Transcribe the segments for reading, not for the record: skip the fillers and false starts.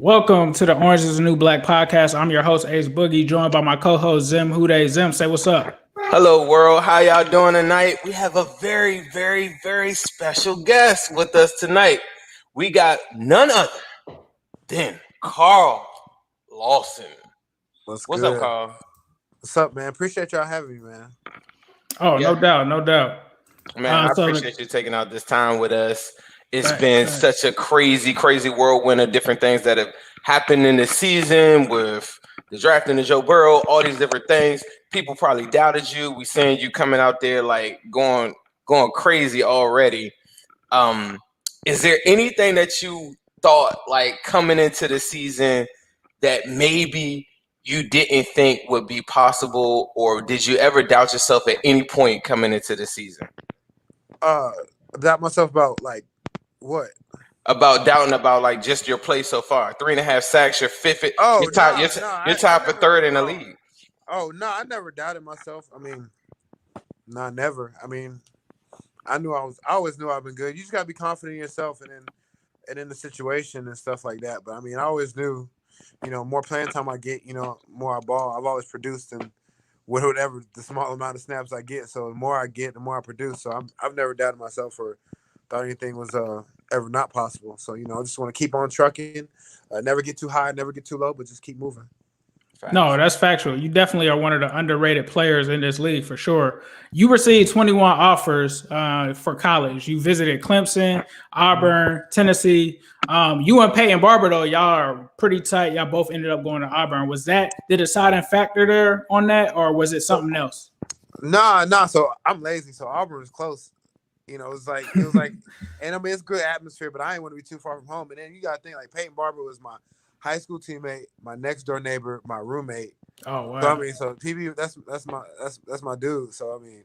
Welcome to the Orange is the New Black podcast. I'm your host, Ace Boogie, joined by my co-host, Zim Hude. Zim, say what's up. Hello, world. How y'all doing tonight? We have a very, very, very special guest with us tonight. We got none other than Carl Lawson. What's up, Carl? What's up, man? Appreciate y'all having me, man. Oh, yeah. No doubt. Man, I appreciate you taking out this time with us. It's been such a crazy whirlwind of different things that have happened in the season with the drafting of Joe Burrow, all these different things. People probably doubted you. We seeing you coming out there like going crazy already. Is there anything that you thought like coming into the season that maybe you didn't think would be possible, or did you ever doubt yourself at any point coming into the season? Doubt myself about like what? About doubting about like just your play so far. 3.5 sacks, you're fifth. You're tied for third in the league. Oh no, I never doubted myself. I mean, no, never. I mean, I always knew I've been good. You just gotta be confident in yourself and in the situation and stuff like that. But I mean, I always knew, more playing time I get, more I ball. I've always produced and whatever the small amount of snaps I get. So the more I get, the more I produce. So I've never doubted myself or thought anything was ever not possible. So I just want to keep on trucking, never get too high, never get too low, but just keep moving. Facts. No, that's factual. You definitely are one of the underrated players in this league for sure. You received 21 offers for college. You visited Clemson, Auburn, Tennessee. You and Peyton Barber, though, y'all are pretty tight. Y'all both ended up going to Auburn. Was that the deciding factor there on that, or was it something else? Nah. So I'm lazy. So Auburn was close. It was like, and I mean, it's good atmosphere, but I ain't want to be too far from home. And then you got to think like Peyton Barber was my high school teammate, my next door neighbor, my roommate. Oh wow! So I mean, so PB, that's my dude. So I mean,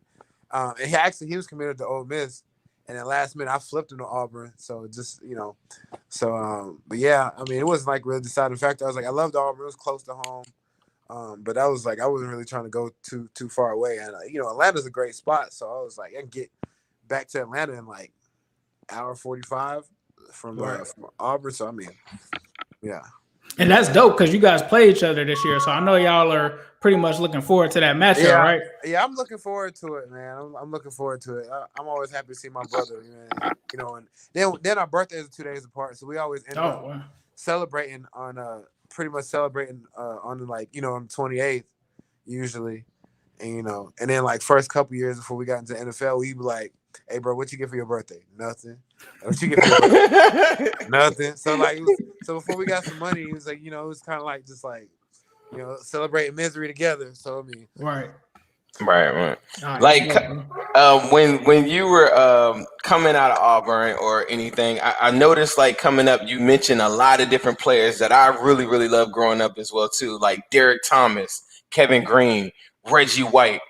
and he was committed to Ole Miss, and at last minute I flipped him to Auburn. So just but yeah, I mean, it wasn't like really deciding factor. I was like, I loved Auburn. It was close to home, but that was like I wasn't really trying to go too far away. And Atlanta's a great spot, so I was like, I can get back to Atlanta in like hour 45 from Auburn. So I mean, yeah. And that's dope because you guys play each other this year. So I know y'all are pretty much looking forward to that matchup, right? Yeah, I'm looking forward to it, man. I'm looking forward to it. I'm always happy to see my brother, man. And then our birthdays are 2 days apart, so we always end up celebrating on on like on the 28th usually, and then like first couple years before we got into the NFL, we'd be like, "Hey, bro, what you get for your birthday?" Nothing. What you get for your birthday? Nothing. So like, so before we got some money, it was like, it was kind of like just like, celebrating misery together. So I mean, right. Like when you were coming out of Auburn or anything, I noticed like coming up, you mentioned a lot of different players that I really, really loved growing up as well too, like Derek Thomas, Kevin Green, Reggie White.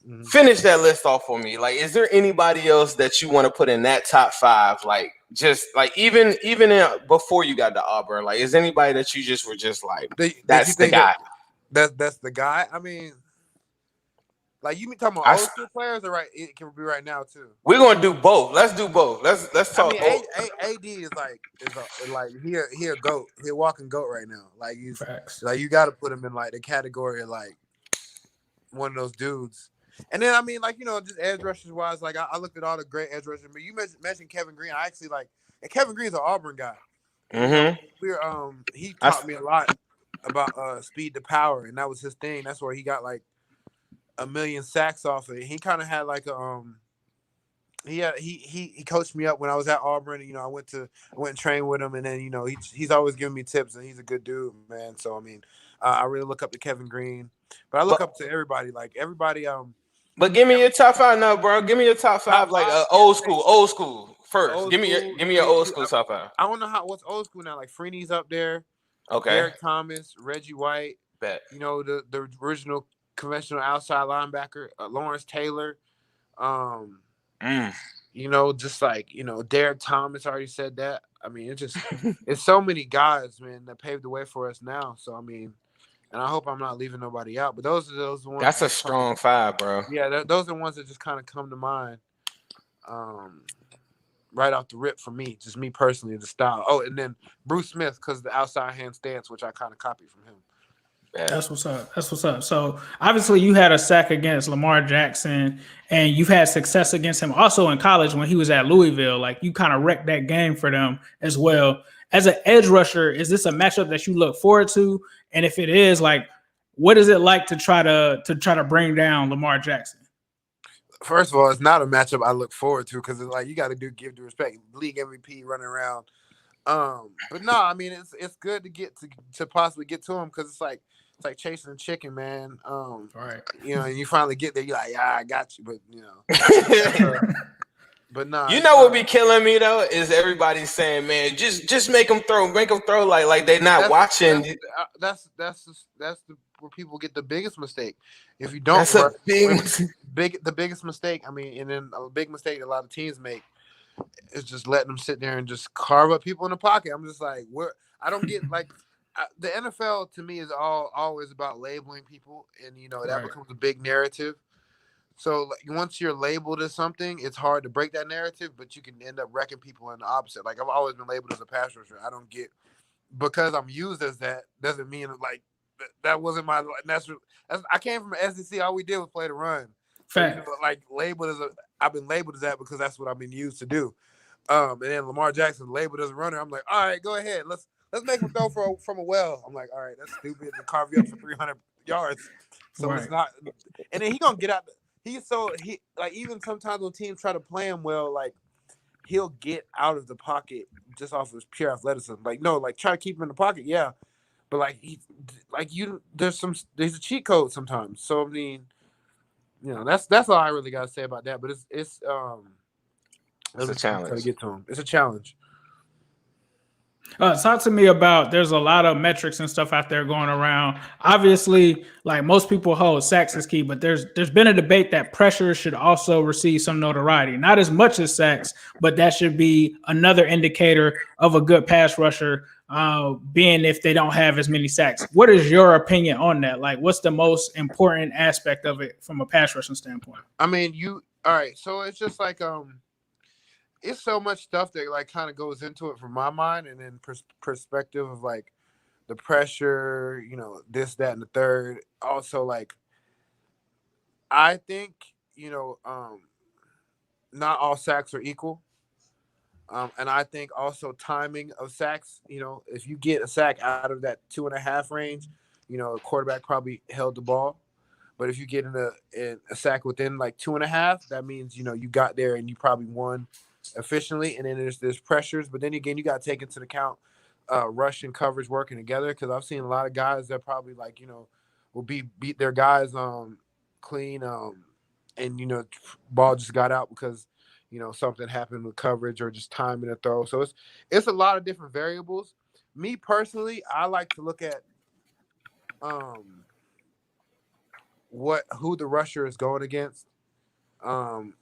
Mm-hmm. Finish that list off for me. Like, is there anybody else that you want to put in that top 5? Like, just like even before you got to Auburn, like, is anybody that you just were just like, that's the guy? That's the guy. I mean, like you be talking about old school players, or right? It can be right now too. We're gonna do both. Let's do both. Let's talk. I mean, AD is he a goat. He a walking goat right now. Like you got to put him in like the category of like one of those dudes. And then I mean, like just edge rushers wise, like I looked at all the great edge rushers. But you mentioned Kevin Green. I actually and Kevin Green's an Auburn guy. Mm-hmm. He taught me a lot about speed to power, and that was his thing. That's where he got like 1 million sacks off of it. He kind of had like he coached me up when I was at Auburn. I went and trained with him, and then he's always giving me tips, and he's a good dude, man. So I mean, I really look up to Kevin Green, but I look up to everybody. Like everybody. But give me your top 5 now, bro. Give me your top 5, like old school first. Give me your old school top 5. I don't know what's old school now. Like Freeney's up there. Okay. Derek Thomas, Reggie White. Bet. The original conventional outside linebacker, Lawrence Taylor. Just like Derek Thomas already said that. I mean, it's so many guys, man, that paved the way for us now. So I mean. And I hope I'm not leaving nobody out. But those are those ones. That's a strong 5, bro. Yeah, those are the ones that just kind of come to mind. right off the rip for me, just me personally, the style. Oh, and then Bruce Smith because the outside hand stance, which I kind of copied from him. That's what's up. That's what's up. So obviously you had a sack against Lamar Jackson and you've had success against him also in college when he was at Louisville. Like you kind of wrecked that game for them as well. As an edge rusher, is this a matchup that you look forward to? And if it is, like, what is it like to try to bring down Lamar Jackson? First of all, it's not a matchup I look forward to because it's like you got to give the respect. League MVP running around. But no, I mean it's good to get to possibly get to him because it's like chasing a chicken, man. Right. You know, and you finally get there, you're like, yeah, I got you, but you know. But nah, you know what be killing me though is everybody saying, man, just make them throw like they're not watching. That's where people get the biggest mistake. If you don't, that's the biggest mistake. I mean, and then a big mistake a lot of teams make is just letting them sit there and just carve up people in the pocket. I'm just like, I don't get like the NFL to me is always about labeling people, and you know that becomes a big narrative. So like, once you're labeled as something, it's hard to break that narrative, but you can end up wrecking people in the opposite. Like I've always been labeled as a pass rusher. I don't get because I'm used as that doesn't mean like that wasn't my natural. I came from an SEC. All we did was play the run. So, you know, like I've been labeled as that because that's what I've been used to do. And then Lamar Jackson labeled as a runner. I'm like, all right, go ahead. Let's make him throw from a well. I'm like, all right, that's stupid. To carve you up for 300 yards. So it's not. And then he gonna get out. He like even sometimes when teams try to play him well, like he'll get out of the pocket just off of his pure athleticism. Like no, like try to keep him in the pocket, yeah, but there's a cheat code sometimes. So I mean, you know that's all I really got to say about that. But it's a challenge to get to him. It's a challenge. Talk to me about there's a lot of metrics and stuff out there going around. Obviously, like most people hold sacks is key, but there's been a debate that pressure should also receive some notoriety. Not as much as sacks, but that should be another indicator of a good pass rusher, being if they don't have as many sacks. What is your opinion on that? Like, what's the most important aspect of it from a pass rushing standpoint? I mean, all right, so it's just like it's so much stuff that like kind of goes into it from my mind, and then perspective of like the pressure, you know, this, that, and the third. Also, like I think not all sacks are equal, and I think also timing of sacks. You know, if you get a sack out of that 2.5 range, you know, a quarterback probably held the ball. But if you get in a sack within like 2.5, that means you know you got there and you probably won efficiently. And then there's pressures, but then again you got to take into account rush and coverage working together, because I've seen a lot of guys that probably like will beat their guys clean and you know ball just got out because you know something happened with coverage or just timing a throw. So it's a lot of different variables. Me personally, I like to look at who the rusher is going against, and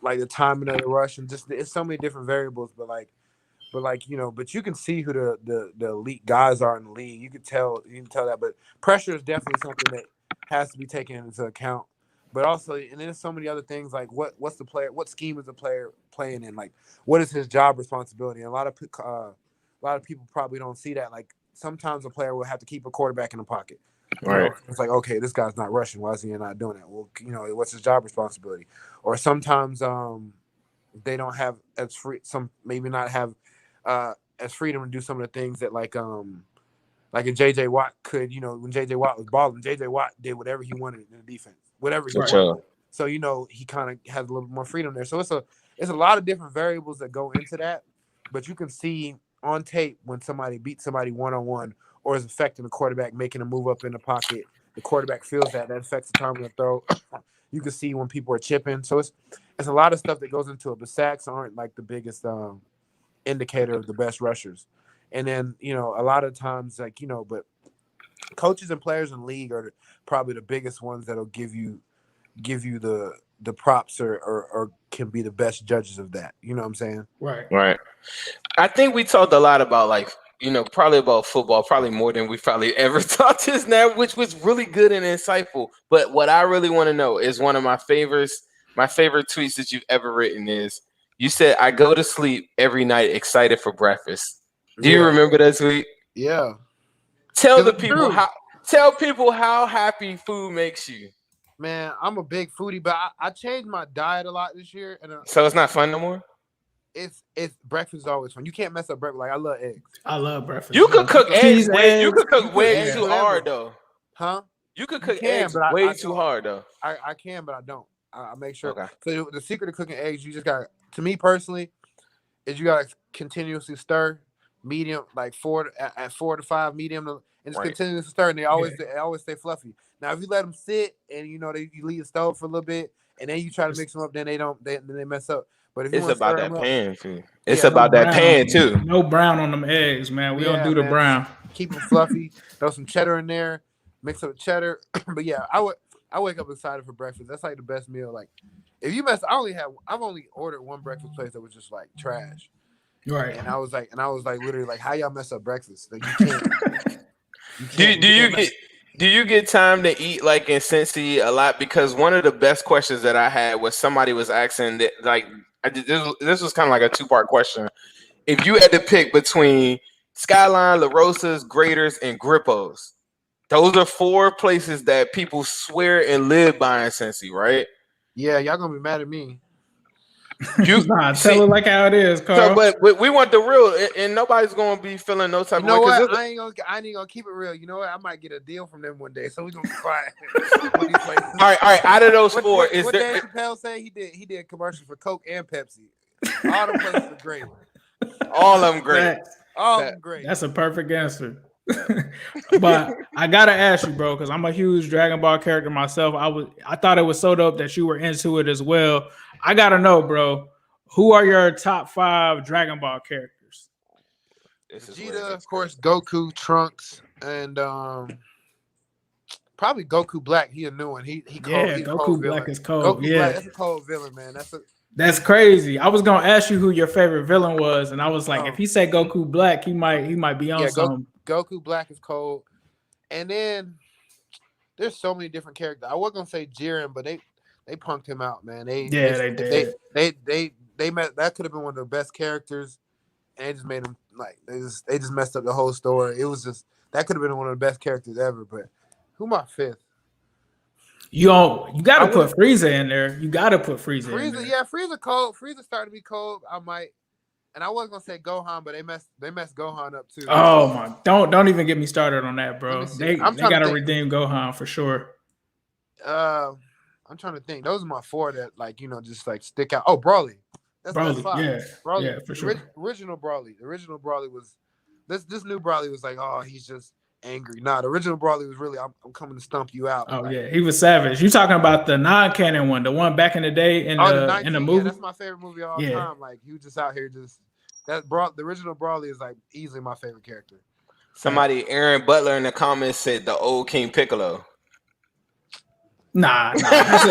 like the timing of the rush, and just it's so many different variables. But you can see who the elite guys are in the league. You can tell that. But pressure is definitely something that has to be taken into account. But also, and there's so many other things like what's the player, what scheme is the player playing in, like what is his job responsibility. And a lot of people probably don't see that. Like sometimes a player will have to keep a quarterback in the pocket. Right. You know, it's like, okay, this guy's not rushing. Why is he not doing that? Well, you know, what's his job responsibility? Or sometimes they don't have as free. Some maybe not have as freedom to do some of the things that like a JJ Watt could. You know, when JJ Watt was balling, JJ Watt did whatever he wanted in the defense, whatever he wanted. So you know, he kind of has a little more freedom there. So it's a lot of different variables that go into that. But you can see on tape when somebody beats somebody one-on-one, or is affecting the quarterback, making a move up in the pocket. The quarterback feels that affects the time of the throw. You can see when people are chipping. So it's a lot of stuff that goes into it. But sacks aren't like the biggest indicator of the best rushers. And then, you know, a lot of times, like, you know, but coaches and players in the league are probably the biggest ones that'll give you the props or can be the best judges of that. You know what I'm saying? Right. I think we talked a lot about like, you know, probably about football, probably more than we probably ever talked just now, which was really good and insightful. But what I really want to know is one of my favorite tweets that you've ever written is, You said I go to sleep every night excited for breakfast. Do you remember that tweet? Yeah. Tell people how happy food makes you. Man, I'm a big foodie, but I changed my diet a lot this year, and so it's not fun no more. It's breakfast is always fun. You can't mess up breakfast. Like I love eggs. I love breakfast. You could cook eggs. You could cook way eggs, too hard though. Huh? You could cook eggs way too hard though. I can, but I don't. I make sure. Okay. So the secret to cooking eggs, you just got to me personally, is you gotta continuously stir, medium, like 4 to 5 medium, and just continuously stir, and they always stay fluffy. Now if you let them sit and you leave the stove for a little bit, and then you try to mix them up, then they mess up. But if it's about that pan, too. It's Yeah, about that pan too. No brown on them eggs, man. We don't do the brown. Keep them fluffy. Throw some cheddar in there. Mix up cheddar. But yeah, I wake up excited for breakfast. That's like the best meal. Like if you mess, I've only ordered one breakfast place that was just like trash. Right. And I was like literally like, how y'all mess up breakfast? Like you can't. Do you get time to eat like in Cincy a lot? Because one of the best questions that I had was somebody was asking that like this was kind of like a 2-part question. If you had to pick between Skyline, La Rosa's, Graders, and Grippos, those are 4 places that people swear and live by in Cincy, right? Yeah, y'all gonna be mad at me. You tell it like how it is, Carl. So, but we want the real, and nobody's gonna be feeling no type of way. What? I ain't gonna keep it real. You know what? I might get a deal from them one day, so we gonna be quiet. all right. Out of those 4, what Dave Chappelle say? He did commercials for Coke and Pepsi. All the places are great. All of them great. All of them great. That's a perfect answer. But I gotta ask you, bro, because I'm a huge Dragon Ball character myself. I thought it was so dope that you were into it as well. I gotta know, bro, who are your top 5 Dragon Ball characters? Vegeta, of course, Goku, Trunks, and probably Goku Black. He a new one. He cold. He's Goku cold Black villain. is cold. Goku Black, that's a cold villain, man. That's crazy. I was gonna ask you who your favorite villain was, and I was like, if he said Goku Black, he might be on something. Goku Black is cold, and then there's so many different characters. I was gonna say Jiren, but they punked him out, man. They did. They met. That could have been one of the best characters, and they just made him like they just messed up the whole story. It was just that could have been one of the best characters ever. But who my 5th? You got to put Frieza in there. You got to put Frieza in there. Yeah, Frieza cold. Frieza starting to be cold. I might. And I was gonna say Gohan, but they messed Gohan up too. Oh my! Don't even get me started on that, bro. They gotta redeem Gohan for sure. I'm trying to think. Those are my 4 that just like stick out. Oh, Broly. That's Broly. 5. Broly. Yeah, for sure. Original Broly. The original Broly was this new Broly was like, oh, he's just angry. Nah, the original Broly was really I'm coming to stump you out. Oh yeah, he was savage. You talking about the non-canon one, the one back in the day in the movie? Yeah, that's my favorite movie of all time. Like he was just out here the original Broly is like easily my favorite character. Somebody, Aaron Butler in the comments said the old King Piccolo. Nah, that's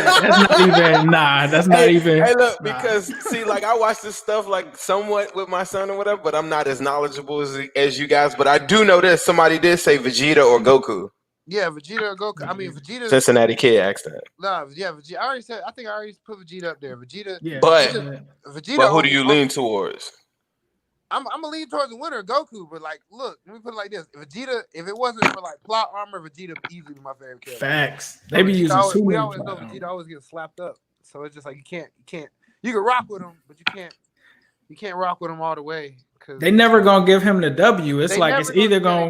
not even. Hey, look, because see, like I watch this stuff like somewhat with my son or whatever, but I'm not as knowledgeable as you guys. But I do know this. Somebody did say Vegeta or Goku. Yeah, Vegeta or Goku. I mean, Vegeta. Cincinnati kid asked that. Nah, yeah, Vegeta. I think I already put Vegeta up there. Vegeta. Yeah. But Vegeta. But who do you lean towards? I'm gonna lean towards the winner, Goku. But like, look, let me put it like this: Vegeta, if it wasn't for like plot armor, Vegeta easily be my favorite character. Facts. They be using too we many. always know Vegeta always gets slapped up, so it's just like you can't. You can rock with him, but you can't rock with him all the way. Cause they never gonna give him the W. It's like it's either gonna.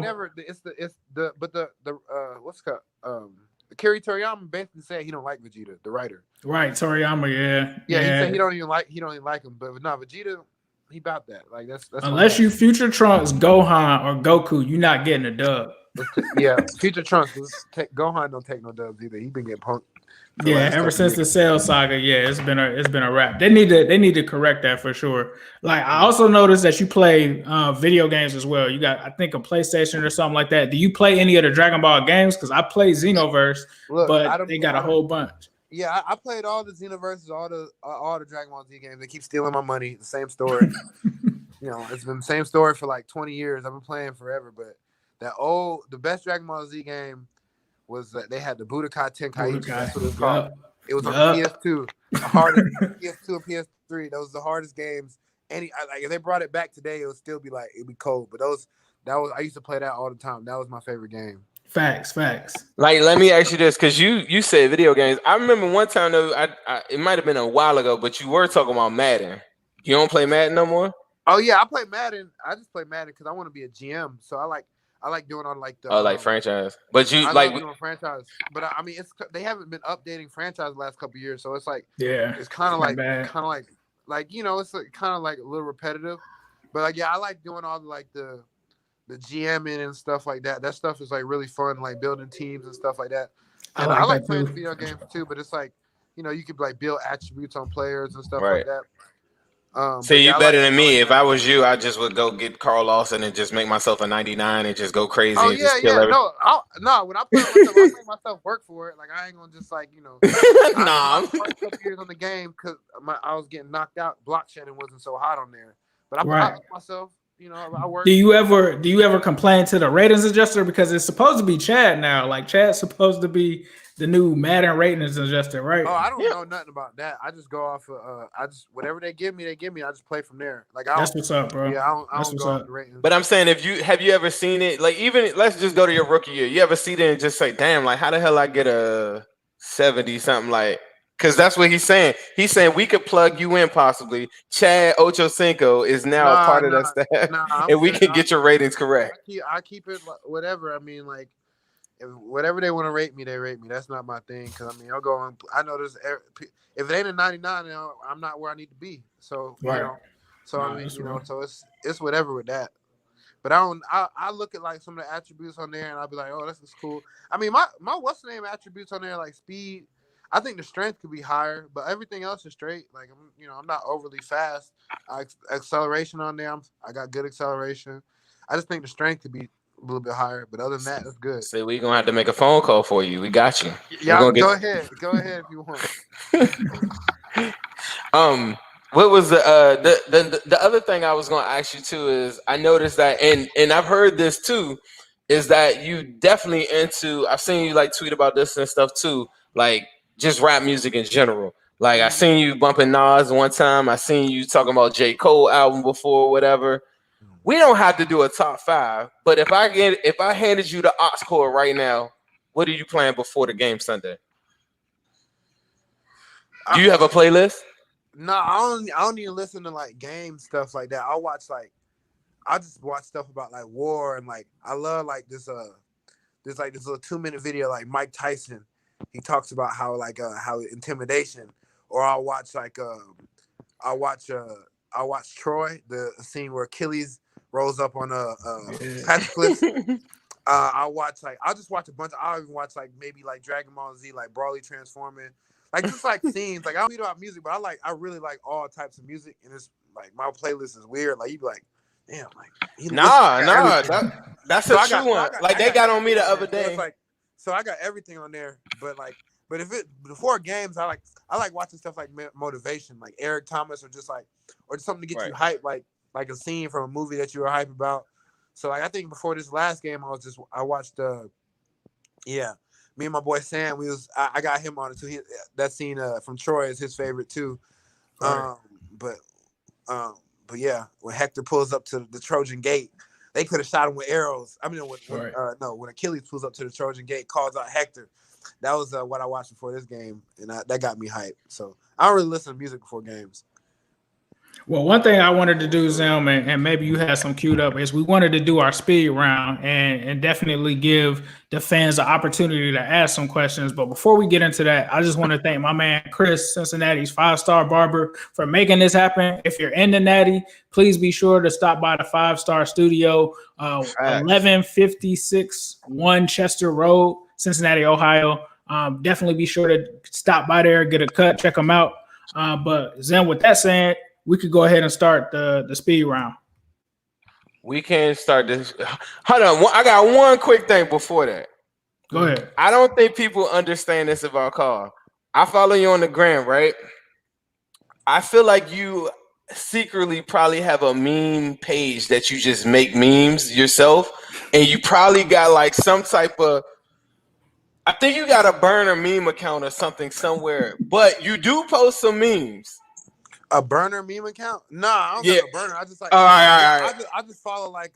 Akira Toriyama basically said he don't like Vegeta, the writer. Right, Toriyama, yeah. He said he don't even like him, but no, Vegeta. He about that. Like that's unless you Future Trunks, Gohan, or Goku, you're not getting a dub. Yeah, Future Trunks. Gohan don't take no dubs either. He been getting punked. Yeah, ever since the Cell saga, it's been a wrap. They need to correct that for sure. Like I also noticed that you play video games as well. You got I think a PlayStation or something like that. Do you play any of the Dragon Ball games? Because I play Xenoverse, but they got a whole bunch. Yeah, I played all the Xenoverses, all the Dragon Ball Z games. They keep stealing my money. The same story. It's been the same story for like 20 years. I've been playing forever. But the best Dragon Ball Z game was that they had the Budokai Tenkaichi. That's what it was called. It was on PS2. Harder PS2 and PS3. 3. Those are the hardest games. Like if they brought it back today, it'd be cold. But I used to play that all the time. That was my favorite game. Facts. Like, let me ask you this, because you said video games. I remember one time though, it might have been a while ago, but you were talking about Madden. You don't play Madden no more? Oh yeah, I play Madden. I just play Madden because I want to be a GM. So I like doing all like the like franchise. But you I like love doing franchise. But I mean, they haven't been updating franchise the last couple of years, so it's like it's kind of like you know, it's kind of like a little repetitive. But like I like doing all the GMing and stuff like that. That stuff is like really fun, like building teams and stuff like that. And I like playing video games too, but it's like, you know, you could like build attributes on players and stuff like that. So you better than me. If I was you, I just would go get Carl Lawson and just make myself a 99 and just go crazy. Oh and yeah, just kill everything. No. When I play myself, I make myself work for it. Like I ain't gonna just like, you know. Nah. First couple years on the game because I was getting knocked out. Block shedding wasn't so hot on there, but I like myself. You know, I work. Do you ever complain to the ratings adjuster, because it's supposed to be Chad now? Like Chad's supposed to be the new Madden ratings adjuster, right? Oh, I don't know nothing about that. I just go off of whatever they give me. I just play from there. Like that's what's up, bro. Yeah, I don't go off the ratings. But I'm saying, have you ever seen it? Like, even let's just go to your rookie year. You ever see it and just say, damn, like how the hell I get a 70 something, like. Because that's what he's saying. He's saying we could plug you in possibly. Chad Ochocinco is now a part of that staff, and we can get your ratings correct. I keep it whatever. I mean, like, whatever they want to rate me, they rate me. That's not my thing. Because, I mean, I'll go on. I know there's – if it ain't a 99, you know, I'm not where I need to be. So, you know. So, I mean, you know, so it's whatever with that. But I look at, like, some of the attributes on there, and I'll be like, oh, this is cool. I mean, my what's the name attributes on there, like speed – I think the strength could be higher, but everything else is straight. Like, I'm not overly fast. Acceleration on there, I got good acceleration. I just think the strength could be a little bit higher, but other than that, it's good. So we're gonna have to make a phone call for you. We got you. Yeah, go ahead if you want. What was the other thing I was gonna ask you too is I noticed that, and I've heard this too, is that you definitely into. I've seen you like tweet about this and stuff too, like. Just rap music in general. Like I seen you bumping Nas one time. I seen you talking about J. Cole album before, whatever. We don't have to do a top 5, but if I handed you the aux cord right now, what are you playing before the game Sunday? Do you have a playlist? No, I don't even listen to like game stuff like that. I just watch stuff about like war, and like I love like this little 2-minute video like Mike Tyson. He talks about how intimidation, or I'll watch Troy, the scene where Achilles rolls up on a pacific. I'll just watch a bunch. I'll even watch like maybe like Dragonball Z, like Brawly transforming, like just like scenes. Like I don't read about music, but I really like all types of music, and it's like my playlist is weird. Like you be like, damn, like that's a true one. Like they got on me the other day. So I got everything on there, but if it before games, I like watching stuff like motivation, like Eric Thomas, or just something to get you hyped, like a scene from a movie that you were hyped about. So like I think before this last game, I watched me and my boy Sam. I got him on it too. That scene from Troy is his favorite too. Right. But yeah, when Hector pulls up to the Trojan Gate. They could have shot him with arrows. I mean, when Achilles pulls up to the Trojan Gate, calls out Hector. That was what I watched before this game, and that got me hyped. So I don't really listen to music before games. Well, one thing I wanted to do, Zim, and maybe you had some queued up, is we wanted to do our speed round and definitely give the fans the opportunity to ask some questions. But before we get into that, I just want to thank my man Chris, Cincinnati's 5-star barber, for making this happen. If you're in the Natty, please be sure to stop by the 5-star studio, 1156 1 Chester Road, Cincinnati, Ohio. Definitely be sure to stop by there, get a cut, check them out. But Zim, with that said, we could go ahead and start the speed round. We can start this. Hold on. I got one quick thing before that. Go ahead. I don't think people understand this about Carl. I follow you on the gram, right? I feel like you secretly probably have a meme page that you just make memes yourself. And you probably got like some type of, I think you got a burner meme account or something somewhere. But you do post some memes. A burner meme account? Nah, I don't got a burner. I just like all right. I just follow like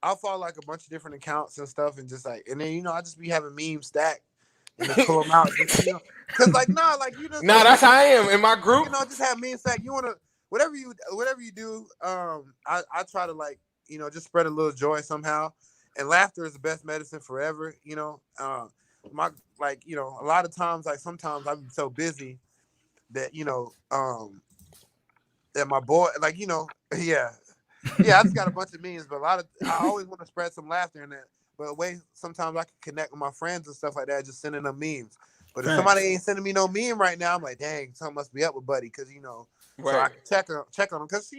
I'll follow like a bunch of different accounts and stuff, and just like, and then I just be having memes stacked and just pull them out, just, cause like you just that's how I am in my group. Just have memes stacked. You wanna whatever you do. I try to like just spread a little joy somehow, and laughter is the best medicine forever. A lot of times, like sometimes I'm so busy that that my boy, yeah, I just got a bunch of memes, but I always want to spread some laughter in that. But a way sometimes I can connect with my friends and stuff like that, just sending them memes. But if somebody ain't sending me no meme right now, I'm like, dang, something must be up with buddy, because so I can check on them, because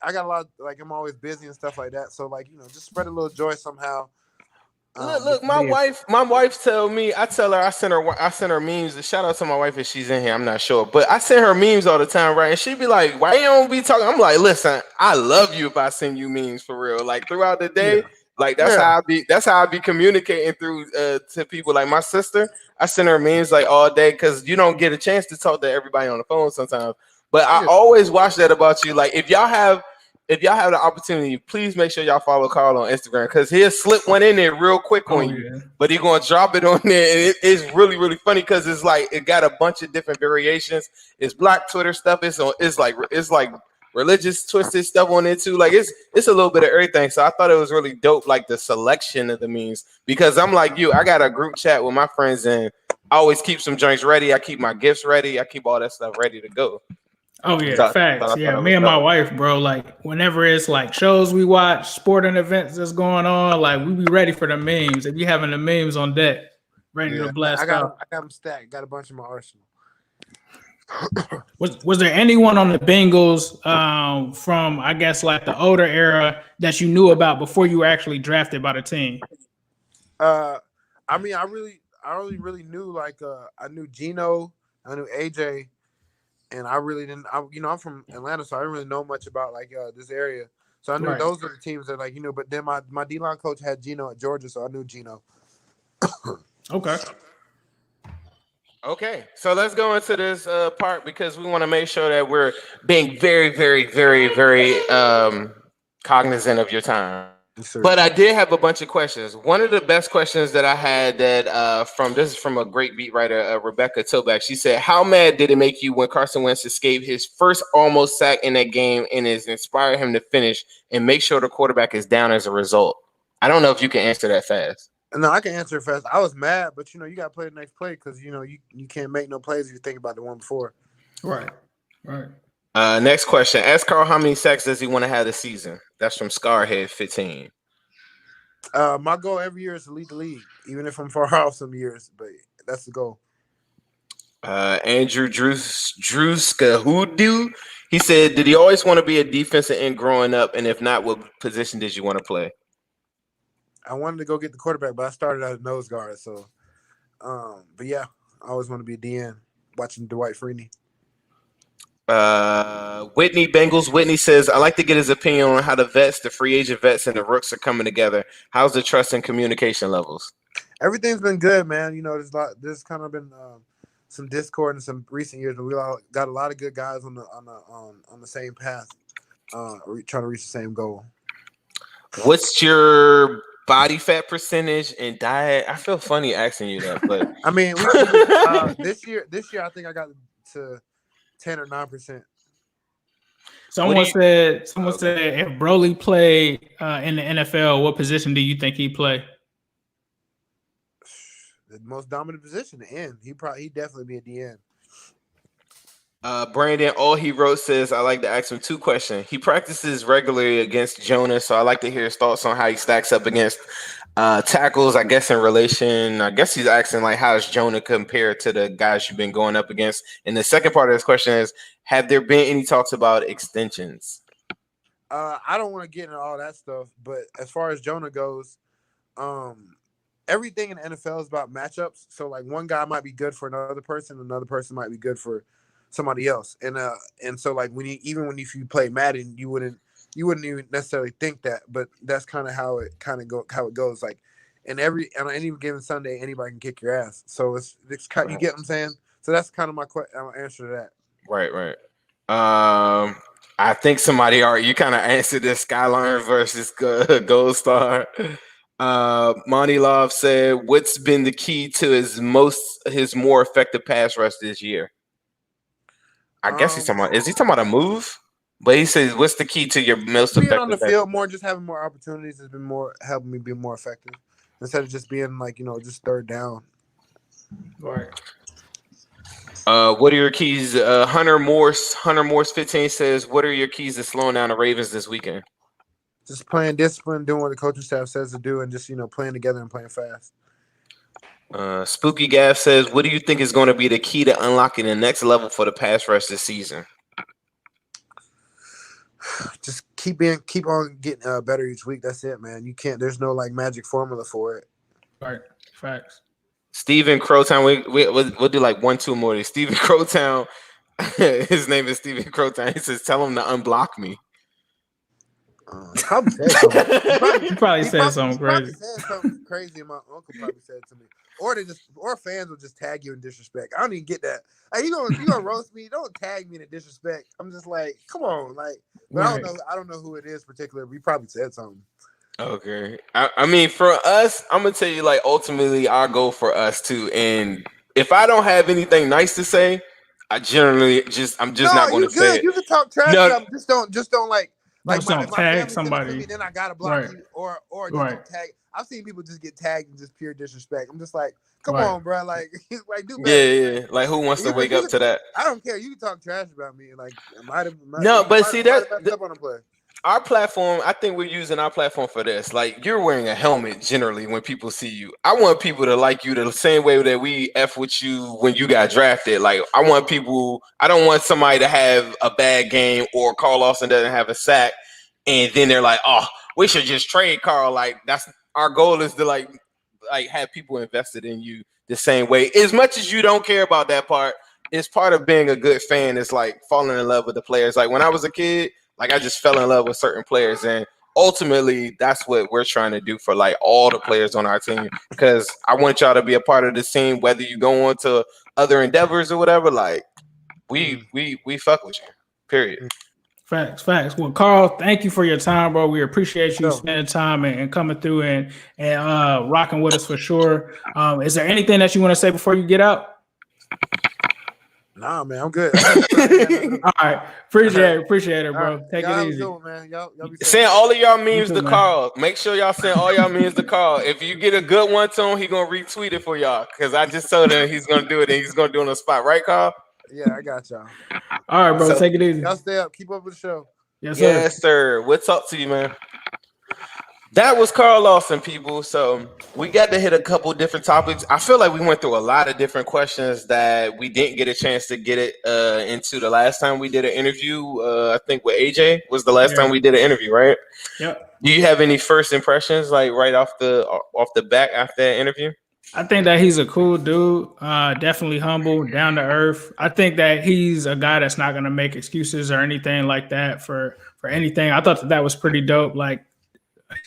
I got a lot of, like, I'm always busy and stuff like that. So like just spread a little joy somehow. Look, my wife tell me, I tell her, I send her memes. Shout out to my wife if she's in here, I'm not sure, but I send her memes all the time, right? And she be like, why you don't be talking? I'm like, listen, I love you if I send you memes for real, like throughout the day. Like that's how I be communicating through to people. Like my sister, I send her memes like all day, because you don't get a chance to talk to everybody on the phone sometimes. But I always watch that about you. Like if y'all have the opportunity, please make sure y'all follow Carl on Instagram, because he'll slip one in there real quick on you. But he's gonna drop it on there, and it's really, really funny, because it's like it got a bunch of different variations. It's Black Twitter stuff. It's like religious twisted stuff on it too. Like it's a little bit of everything. So I thought it was really dope, like the selection of the memes, because I'm like you. I got a group chat with my friends, and I always keep some joints ready. I keep my gifts ready. I keep all that stuff ready to go. Oh yeah, facts. Yeah, me and my wife, bro, like whenever it's like shows we watch, sporting events that's going on, like we be ready for the memes. If you having the memes on deck, ready to blast out. I got them stacked. Got a bunch in my arsenal. Was there anyone on the Bengals from, I guess, like the older era that you knew about before you were actually drafted by the team? I mean, I really knew, like I knew Gino, I knew AJ. And I really didn't. I'm from Atlanta, so I didn't really know much about like this area. So I knew those are the teams that But then my D-line coach had Gino at Georgia, so I knew Gino. Okay. So let's go into this part, because we want to make sure that we're being very, very, very, very cognizant of your time. Sure. But I did have a bunch of questions. One of the best questions that I had this is from a great beat writer, Rebecca Tilbach. She said, how mad did it make you when Carson Wentz escaped his first almost sack in that game and has inspired him to finish and make sure the quarterback is down as a result? I don't know if you can answer that fast. No, I can answer it fast. I was mad, but you got to play the next play, because you can't make no plays if you think about the one before. Right. Next question. Ask Carl how many sacks does he want to have this season? That's from Scarhead 15. My goal every year is to lead the league, even if I'm far off some years, but that's the goal. Andrew Druskahudu, he said, did he always want to be a defensive end growing up? And if not, what position did you want to play? I wanted to go get the quarterback, but I started as a nose guard. So, but yeah, I always want to be a DN, watching Dwight Freeney. Whitney Bengals. Whitney says, I like to get his opinion on how the free agent vets, and the rooks are coming together. How's the trust and communication levels? Everything's been good, man. There's kind of been some discord in some recent years, but we all got a lot of good guys on the same path, trying to reach the same goal. What's your body fat percentage and diet? I feel funny asking you that, but I mean, this year I think I got to 10 or 9%. Someone said if Broly played in the NFL, what position do you think he'd play? The most dominant position, the end. He'd definitely be at the end. Brandon, all he wrote says, I like to ask him two questions. He practices regularly against Jonah, so I like to hear his thoughts on how he stacks up against tackles, I guess, in relation. I guess he's asking, like, how does Jonah compare to the guys you've been going up against? And the second part of this question is, have there been any talks about extensions? I don't want to get into all that stuff, but as far as Jonah goes, everything in the NFL is about matchups. So, like, one guy might be good for another person might be good for somebody else. And so, like, if you play Madden, you wouldn't even necessarily think that, but that's kind of how it goes. Like, on any given Sunday, anybody can kick your ass. So it's kind, you get what I'm saying? So that's kind of my answer to that. Right. I think somebody you kind of answered this. Skyline versus Gold Star. Monty Love said, "What's been the key to his more effective pass rush this year?" I guess he's talking about. Is he talking about a move? But he says, "What's the key to your most being effective on the field more, just having more opportunities has been helping me be more effective instead of just being like just third down." Right. What are your keys? Hunter Morse 15 says, "What are your keys to slowing down the Ravens this weekend?" Just playing discipline, doing what the coaching staff says to do, and just playing together and playing fast. Spooky Gaff says, "What do you think is going to be the key to unlocking the next level for the pass rush this season?" Just keep on getting better each week. That's it, man. You can't. There's no like magic formula for it. Right. Facts. Stephen Crowtown, we'll do like 1-2 more. Stephen Crowtown, his name is Stephen Crowtown. He says, "Tell him to unblock me." Probably said something. He probably said something crazy. Probably said something crazy. My uncle probably said to me, or fans will just tag you in disrespect. I don't even get that. Like, you gonna roast me? Don't tag me in disrespect. I'm just like, come on, like. But right. I don't know who it is particularly. We probably said something. Okay. I mean, for us, I'm gonna tell you, like, ultimately, our goal for us too. And if I don't have anything nice to say, I'm just not going to say it. You can talk trash. No, just don't like. Like just don't tag somebody. Me, then I gotta block you, or just don't tag. I've seen people just get tagged and just pure disrespect. I'm just like, come on, bro. Like do better. Yeah. Like, who wants to wake up to that? I don't care. You can talk trash about me. Like, our platform, I think we're using our platform for this. Like, you're wearing a helmet generally when people see you. I want people to like you the same way that we F with you when you got drafted. Like, I don't want somebody to have a bad game or Carl Lawson doesn't have a sack and then they're like, oh, we should just trade Carl. Like, that's our goal is to like have people invested in you the same way. As much as you don't care about that part, it's part of being a good fan. It's like falling in love with the players. Like, when I was a kid, like, I just fell in love with certain players, and ultimately that's what we're trying to do for like all the players on our team, because I want y'all to be a part of the team, whether you go on to other endeavors or whatever. Like, we fuck with you, period. Facts. Well, Carl, thank you for your time, bro. We appreciate you spending time and coming through and rocking with us for sure. Is there anything that you want to say before you get out? Nah, man, I'm good. All right. Appreciate it, bro. Take it easy. Good, man. Y'all be send all of y'all memes to Carl. Make sure y'all send all y'all memes to Carl. If you get a good one to him, he gonna retweet it for y'all. Because I just told him he's gonna do it and he's gonna do it on the spot. Right, Carl? Yeah, I got y'all. All right, bro. Take it easy. Y'all stay up. Keep up with the show. Yes, sir. We'll talk to you, man. That was Carl Lawson, people. So we got to hit a couple different topics. I feel like we went through a lot of different questions that we didn't get a chance to get it into the last time we did an interview. I think with AJ was the last time we did an interview, right? Yep. Do you have any first impressions, like right off the back after that interview? I think that he's a cool dude, definitely humble, down to earth. I think that he's a guy that's not going to make excuses or anything like that for anything. I thought that was pretty dope. Like,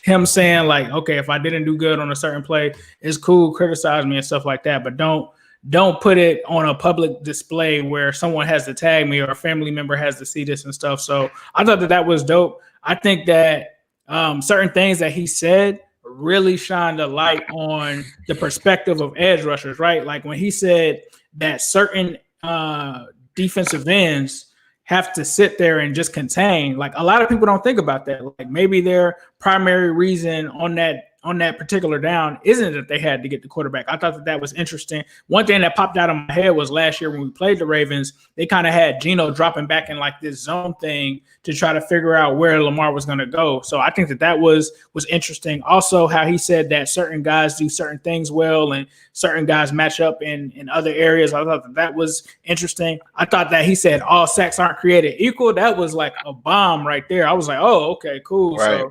him saying like, okay, if I didn't do good on a certain play, it's cool, criticize me and stuff like that, but don't put it on a public display where someone has to tag me or a family member has to see this and stuff. So I thought that was dope. I think that certain things that he said really shined a light on the perspective of edge rushers, right? Like when he said that certain defensive ends have to sit there and just contain. Like, a lot of people don't think about that. Like, maybe their primary reason on that particular down isn't that they had to get the quarterback. I thought that was interesting. One thing that popped out of my head was last year when we played the Ravens, they kind of had Geno dropping back in like this zone thing to try to figure out where Lamar was going to go. So I think that was interesting. Also, how he said that certain guys do certain things well and certain guys match up in other areas. I thought that was interesting. I thought that he said all sacks aren't created equal. That was like a bomb right there. I was like, oh, okay, cool. Right.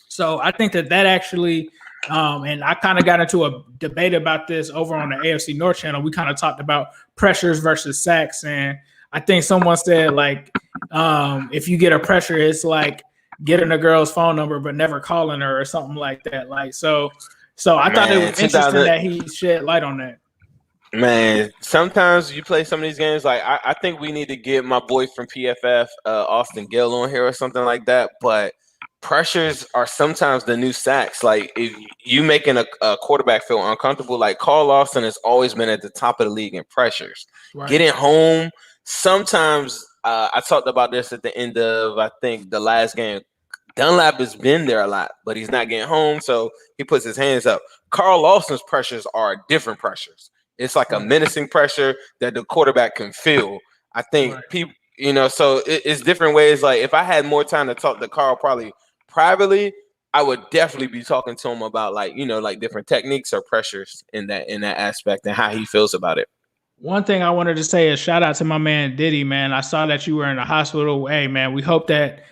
So I think that actually, and I kind of got into a debate about this over on the AFC North channel. We kind of talked about pressures versus sacks. And I think someone said, like, if you get a pressure, it's like getting a girl's phone number but never calling her or something like that. Like, so I thought it was interesting that he shed light on that. Man, sometimes you play some of these games. Like I think we need to get my boy from PFF, Austin Gill, on here or something like that. But pressures are sometimes the new sacks. Like if you making a quarterback feel uncomfortable, like Carl Lawson has always been at the top of the league in pressures. Right. Getting home, sometimes I talked about this at the end of I think the last game. Dunlap has been there a lot, but he's not getting home, so he puts his hands up. Carl Lawson's pressures are different pressures. It's like a menacing pressure that the quarterback can feel. I think people, so it's different ways. Like if I had more time to talk to Carl, probably privately, I would definitely be talking to him about like different techniques or pressures in that aspect and how he feels about it. One thing I wanted to say is shout out to my man Diddy, man. I saw that you were in the hospital. Hey, man, we hope that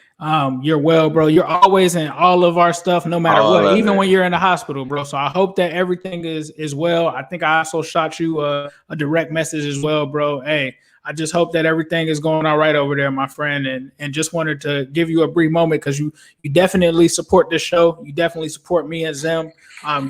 you're well, bro. You're always in all of our stuff, no matter what, even when you're in the hospital, bro. So I hope that everything is well. I think I also shot you a direct message as well, bro. Hey, I just hope that everything is going all right over there, my friend. And just wanted to give you a brief moment because you definitely support this show. You definitely support me and Zim.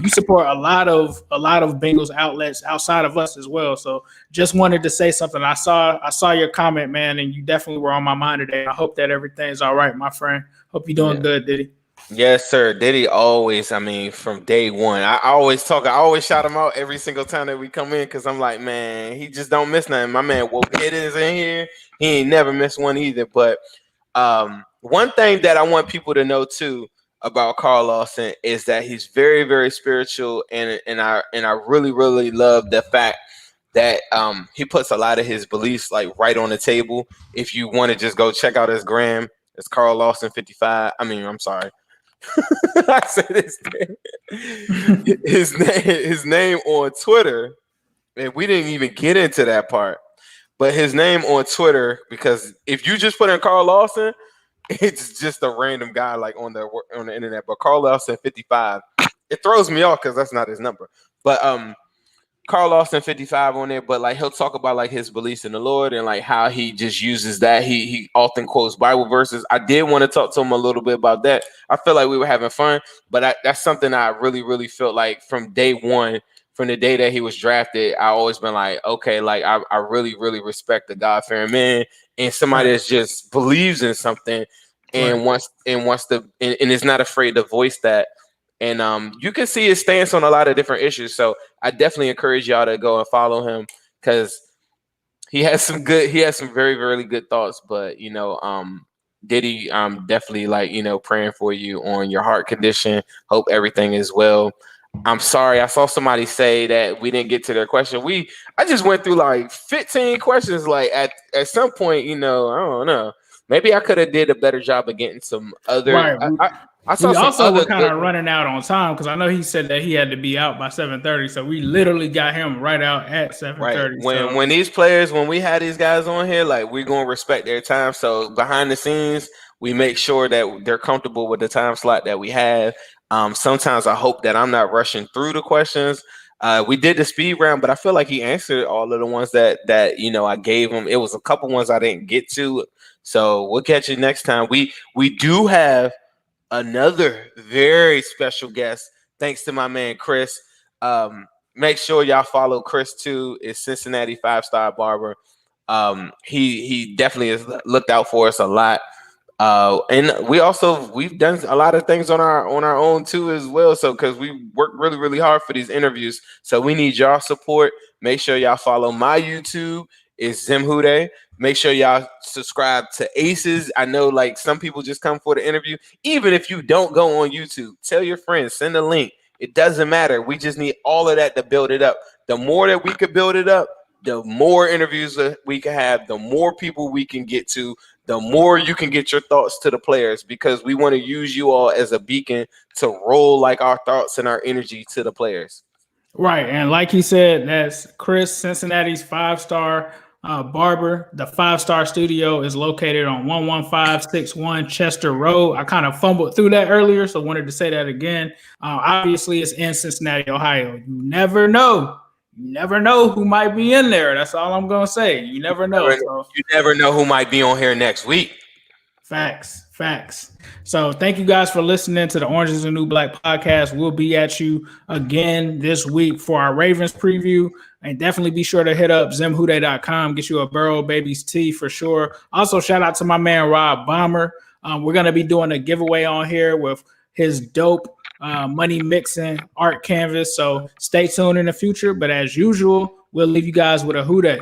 You support a lot of Bengals outlets outside of us as well. So just wanted to say something. I saw your comment, man, and you definitely were on my mind today. I hope that everything's all right, my friend. Hope you're doing good, Diddy. Yes, sir. Diddy always, from day one. I always shout him out every single time that we come in because I'm like, man, he just don't miss nothing. My man Woke Kid is in here. He ain't never missed one either. But one thing that I want people to know too about Carl Lawson is that he's very, very spiritual, and I really, really love the fact that he puts a lot of his beliefs like right on the table. If you want to just go check out his gram, it's Carl Lawson 55. I'm sorry. I said his name on Twitter, and we didn't even get into that part. But his name on Twitter, because if you just put in Carl Lawson, it's just a random guy like on the internet. But Carl Lawson 55, it throws me off because that's not his number. But Carl Lawson 55 on there, but like he'll talk about like his beliefs in the Lord and like how he just uses that. He often quotes Bible verses. I did want to talk to him a little bit about that. I feel like we were having fun, but that's something I really, really felt like from day one, from the day that he was drafted, I always been like, okay, like I really, really respect the God-fearing man and somebody that just believes in something and wants to and is not afraid to voice that. And you can see his stance on a lot of different issues. So I definitely encourage y'all to go and follow him because he has some very, very good thoughts. But Diddy, I'm definitely praying for you on your heart condition. Hope everything is well. I'm sorry. I saw somebody say that we didn't get to their question. I just went through like 15 questions. Like at some point, I don't know. Maybe I could have did a better job of getting some other. Right. We also were kind of running out on time because I know he said that he had to be out by 7:30, so we literally got him right out at 7:30. Right. When these players, when we had these guys on here, like we're gonna respect their time. So behind the scenes, we make sure that they're comfortable with the time slot that we have. Sometimes I hope that I'm not rushing through the questions. We did the speed round, but I feel like he answered all of the ones that I gave him. It was a couple ones I didn't get to, so we'll catch you next time. We do have another very special guest, thanks to my man Chris. Make sure y'all follow Chris too. It's Cincinnati 5-star barber. He definitely has looked out for us a lot. And we've done a lot of things on our own too as well. So because we work really, really hard for these interviews, so we need y'all support. Make sure y'all follow my YouTube. It's Zimhude. Make sure y'all subscribe to Aces. I know like some people just come for the interview. Even if you don't go on YouTube, tell your friends, send a link. It doesn't matter. We just need all of that to build it up. The more that we could build it up, the more interviews that we can have, the more people we can get to, the more you can get your thoughts to the players, because we want to use you all as a beacon to roll like our thoughts and our energy to the players. Right. And like he said, that's Chris, Cincinnati's 5-star barber. The 5-star studio is located on 11561 Chester Road. I kind of fumbled through that earlier, so wanted to say that again. Obviously, it's in Cincinnati, Ohio. You never know. You never know who might be in there. That's all I'm going to say. You never know. You never know who might be on here next week. Facts. So thank you guys for listening to the Orange is the New Black podcast. We'll be at you again this week for our Ravens preview. And definitely be sure to hit up zimhude.com, get you a Burrow Babies tee for sure. Also, shout out to my man, Rob Bomber. We're going to be doing a giveaway on here with his dope money mixing art canvas. So stay tuned in the future. But as usual, we'll leave you guys with a Who Dey.